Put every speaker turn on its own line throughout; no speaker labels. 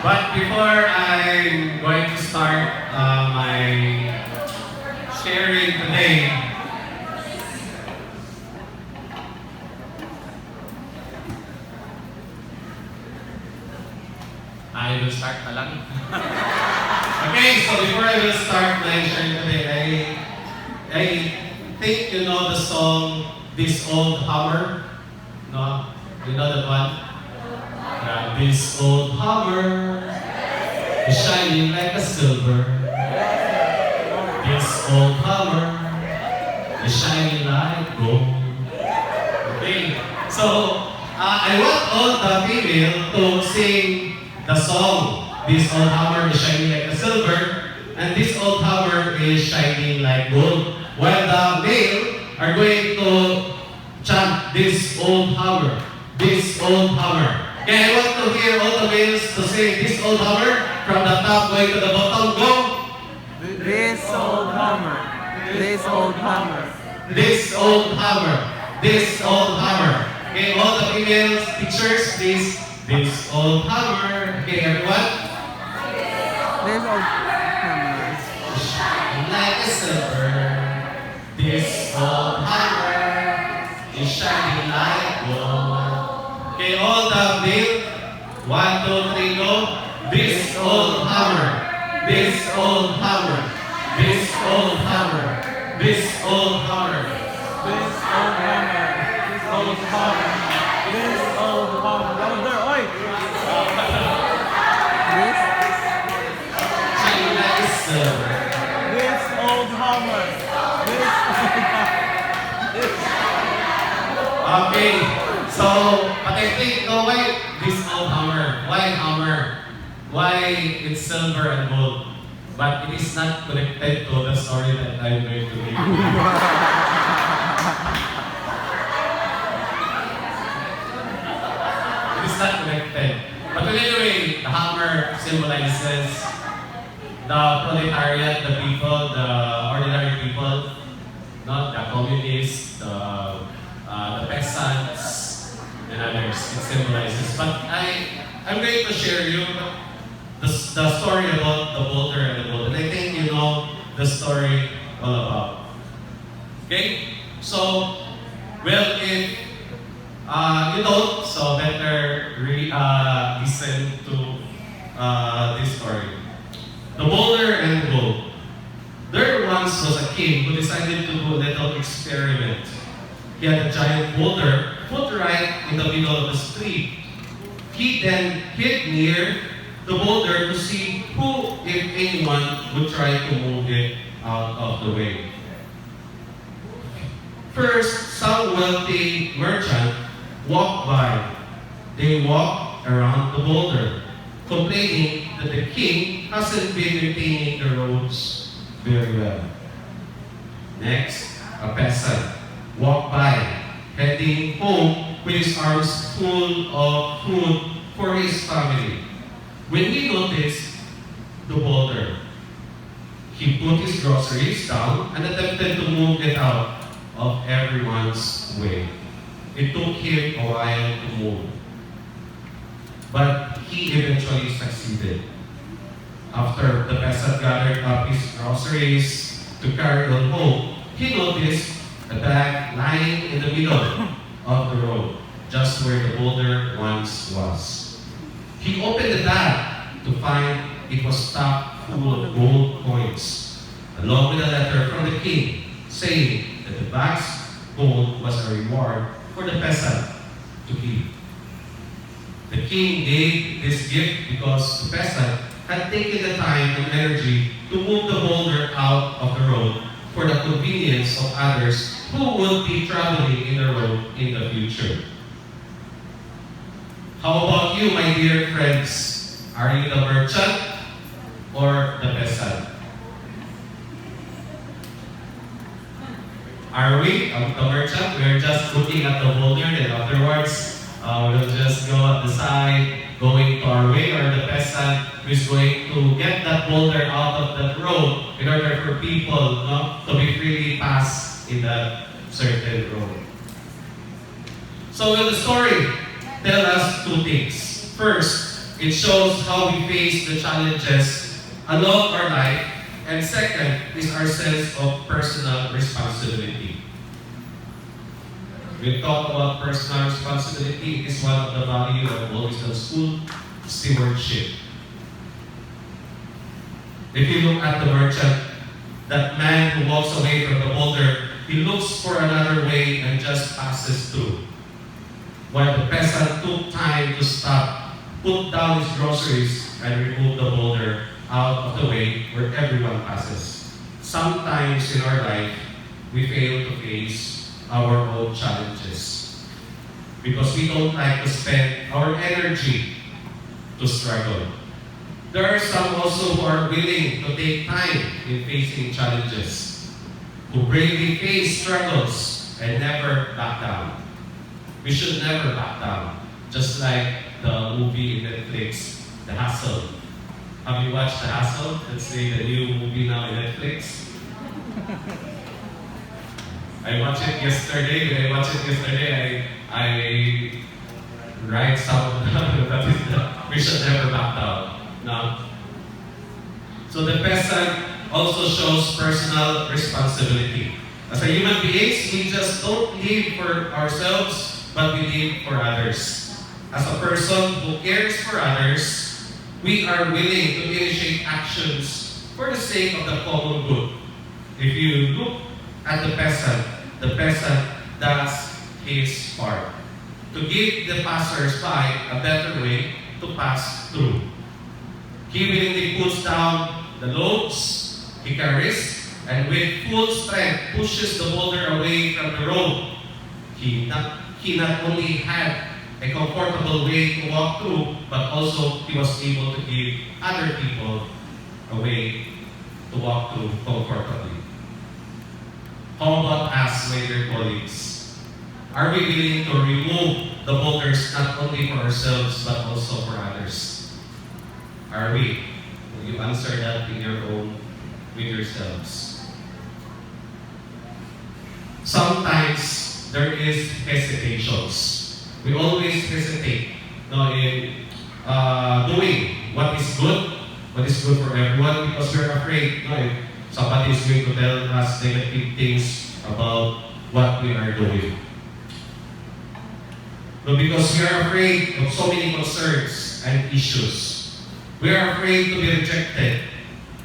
But before I'm going to start my sharing today, I will start na lang. Okay, so before I will start my sharing today, I think you know the song This Old Hammer? No? You know that one? This old hammer is shining like a silver. This old hammer is shining like gold. Okay, so I want all the female to sing the song. This old hammer is shining like a silver, and this old hammer is shining like gold. While the male are going to chant this old hammer, this old hammer. Okay, I want to hear all the males to sing this old hammer from the top going to the bottom. Go!
This old hammer, this old hammer,
This old hammer, this old hammer. Okay, all the females, teachers, please. This old hammer. Okay, everyone?
this old hammer.
Shine like a silver. This old hammer is shining like gold. Okay, all the male. 1, 2, 3, go. This old hammer. This old hammer. This old hammer. This old hammer.
This old hammer, this old hammer, this old hammer. Louder, oi! This,
Shining like a silver.
this old hammer, this old hammer.
Okay, so, but I think, no, why this old hammer? Why hammer? Why it's silver and gold? But it is not connected to the story that I'm going to give you. It is not connected. But anyway, the hammer symbolizes the proletariat, the people, the ordinary people, not the communists, the peasants, and others. It symbolizes. But I'm going to share you the story about the Boulder and the Boulder. And I think you know the story all about. Okay? So, well, if you don't, so better listen to this story. The Boulder and the Gold. There once was a king who decided to do a little experiment. He had a giant boulder put right in the middle of the street. He then hid near the boulder to see who, if anyone, would try to move it out of the way. First, some wealthy merchant walked by. They walked around the boulder, complaining that the king hasn't been maintaining the roads very well. Next, a peasant walked by, heading home with his arms full of food for his family. When he noticed the boulder, he put his groceries down and attempted to move it out of everyone's way. It took him a while to move, but he eventually succeeded. After the peasant gathered up his groceries to carry on home, he noticed a bag lying in the middle of the road, just where the boulder once was. He opened the bag to find it was stuffed full of gold coins, along with a letter from the king saying that the bag's gold was a reward for the peasant to keep. The king gave this gift because the peasant had taken the time and energy to move the boulder out of the road for the convenience of others who would be traveling in the road in the future. How about you, my dear friends? Are you the merchant or the peasant? Are we the merchant? We're just looking at the boulder and afterwards we'll just go at the side, going to our way, or the peasant who is going to get that boulder out of that road in order for people to be freely passed in that certain road. So will the story tell us two things. First, It shows how we face the challenges along our life. And second is our sense of personal responsibility. We talk about personal responsibility. It is one of the values I've always done school, stewardship. If you look at the merchant, that man who walks away from the boulder, he looks for another way and just passes through. While the peasant took time to stop, put down his groceries, and remove the boulder out of the way where everyone passes. Sometimes in our life, we fail to face our own challenges because we don't like to spend our energy to struggle. There are some also who are willing to take time in facing challenges, who bravely face struggles and never back down. We should never back down, just like the movie in Netflix, The Hustle. Have you watched The Hustle? Let's say the new movie now in Netflix. I watched it yesterday. When I watched it yesterday, I write some of that is we should never back down. No. So the peasant also shows personal responsibility. As a human beings, we just don't live for ourselves, but we live for others. As a person who cares for others, we are willing to initiate actions for the sake of the common good. If you look at the peasant does his part to give the passers-by a better way to pass through. He willingly puts down the loads he carries and with full strength pushes the boulder away from the road. He not only had a comfortable way to walk through, but also he was able to give other people a way to walk through comfortably. How about us, my dear colleagues? Are we willing to remove the boulders not only for ourselves, but also for others? Are we? Will you answer that in your own, with yourselves? Sometimes there is hesitations. We always hesitate in doing what is good for everyone, because we're afraid if somebody is going to tell us negative things about what we are doing. No, because we are afraid of so many concerns and issues. We are afraid to be rejected,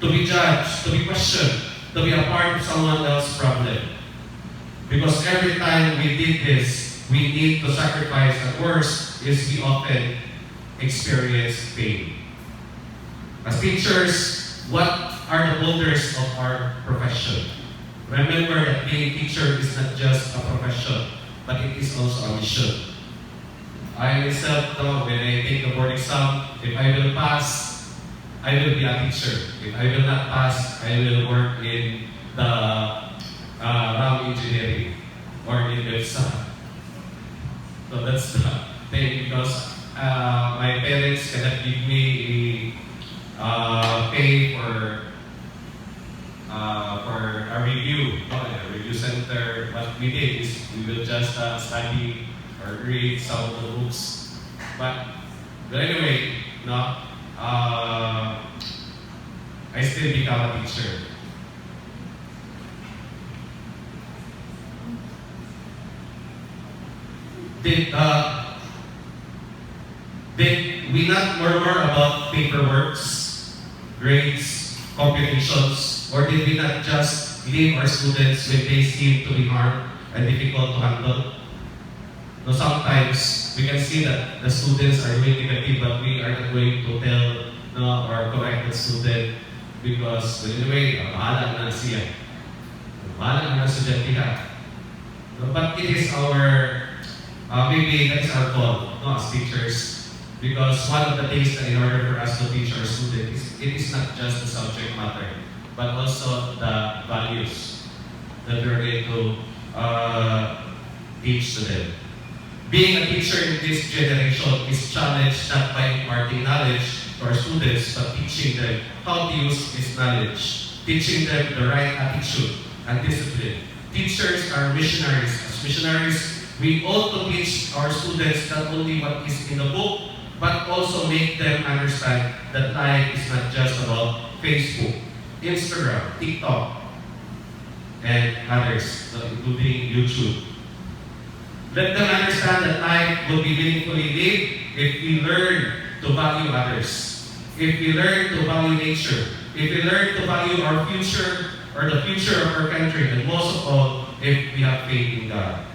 to be judged, to be questioned, to be a part of someone else's problem. Because every time we did this, we need to sacrifice. At worst, is we often experience pain. As teachers, what are the boulders of our profession? Remember that being a teacher is not just a profession, but it is also a mission. I myself know when I take the board exam, if I will pass, I will be a teacher. If I will not pass, I will work in the RAM engineering or in the exam. So that's the thing, because my parents cannot give me pay for a review, a review center. What we did is we will just study or read some of the books. But anyway, I still become a teacher. Did we not murmur about paperworks, grades, computations, or did we not just leave our students when they seem to be hard and difficult to handle? So sometimes we can see that the students are doing negative, but we are not going to tell or correct the student because anyway, bahala na siya. Bahala na estudyante ka. But it is our, maybe that is our goal as teachers, because one of the things that in order for us to teach our students, it is not just the subject matter, but also the values that we are going to teach to them. Being a teacher in this generation is challenged not by imparting knowledge to our students, but teaching them how to use this knowledge, teaching them the right attitude and discipline. Teachers are missionaries. As missionaries, we ought to teach our students not only what is in the book, but also make them understand that life is not just about Facebook, Instagram, TikTok, and others, including YouTube. Let them understand that life will be meaningfully lived if we learn to value others, if we learn to value nature, if we learn to value our future or the future of our country, and most of all, if we have faith in God.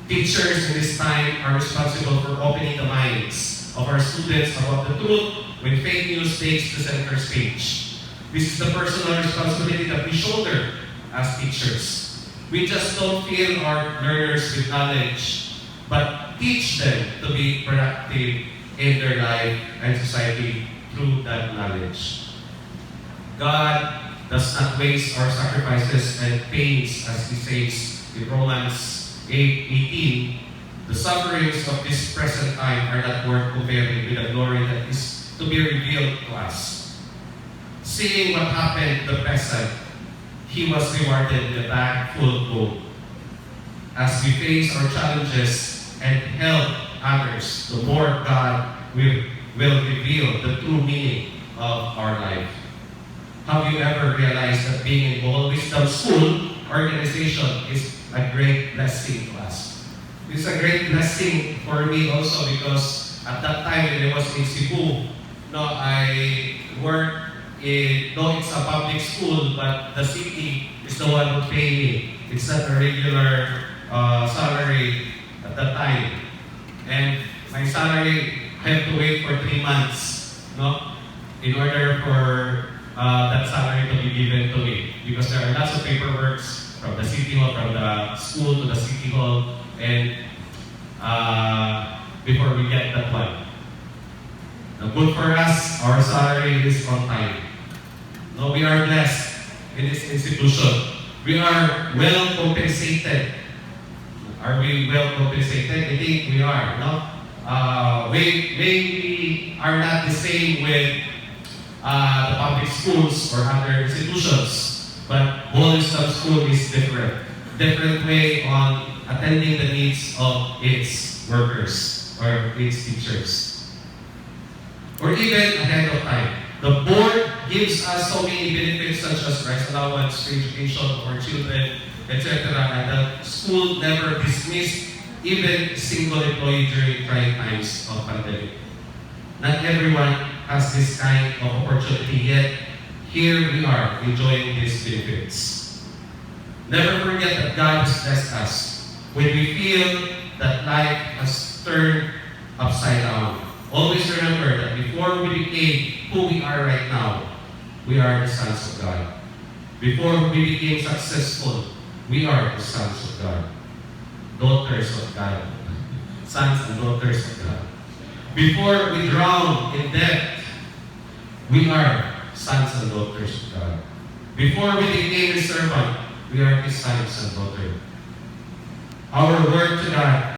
Teachers in this time are responsible for opening the minds of our students about the truth when fake news takes the center stage. This is the personal responsibility that we shoulder as teachers. We just don't fill our learners with knowledge, but teach them to be productive in their life and society through that knowledge. God does not waste our sacrifices and pains, as He says in Romans 8:18. The sufferings of this present time are not worth comparing with the glory that is to be revealed to us. Seeing what happened to the peasant, he was rewarded with a bag full of gold. As we face our challenges and help others, the more God will reveal the true meaning of our life. Have you ever realized that being in Boulder Wisdom School organization is a great blessing to us? It's a great blessing for me also because at that time when I was in Cebu, I worked in, though it's a public school, but the city is the one who pay me. It's not a regular salary at that time. And my salary, I have to wait for 3 months, in order for that salary to be given to me. Because there are lots of paperwork from the city hall, from the school to the city hall, and before we get that one. Now, good for us, our salary is on time. No, we are blessed in this institution. We are well compensated. Are we well compensated? I think we are, we are not the same with the public schools or other institutions, but Boulder School is different. Different way on attending the needs of its workers or its teachers. Or even ahead of time. The board gives us so many benefits such as rice allowance, free education for children, etc. And the school never dismissed even single employee during trying times of pandemic. Not everyone has this kind of opportunity, yet here we are enjoying these benefits. Never forget that God has blessed us. When we feel that life has turned upside down, always remember that before we became who we are right now, we are the sons of God. Before we became successful, we are the sons of God. Daughters of God. Sons and daughters of God. Before we drown in debt, we are sons and daughters of God. Before we became His servant, we are His sons and daughters. Our word to God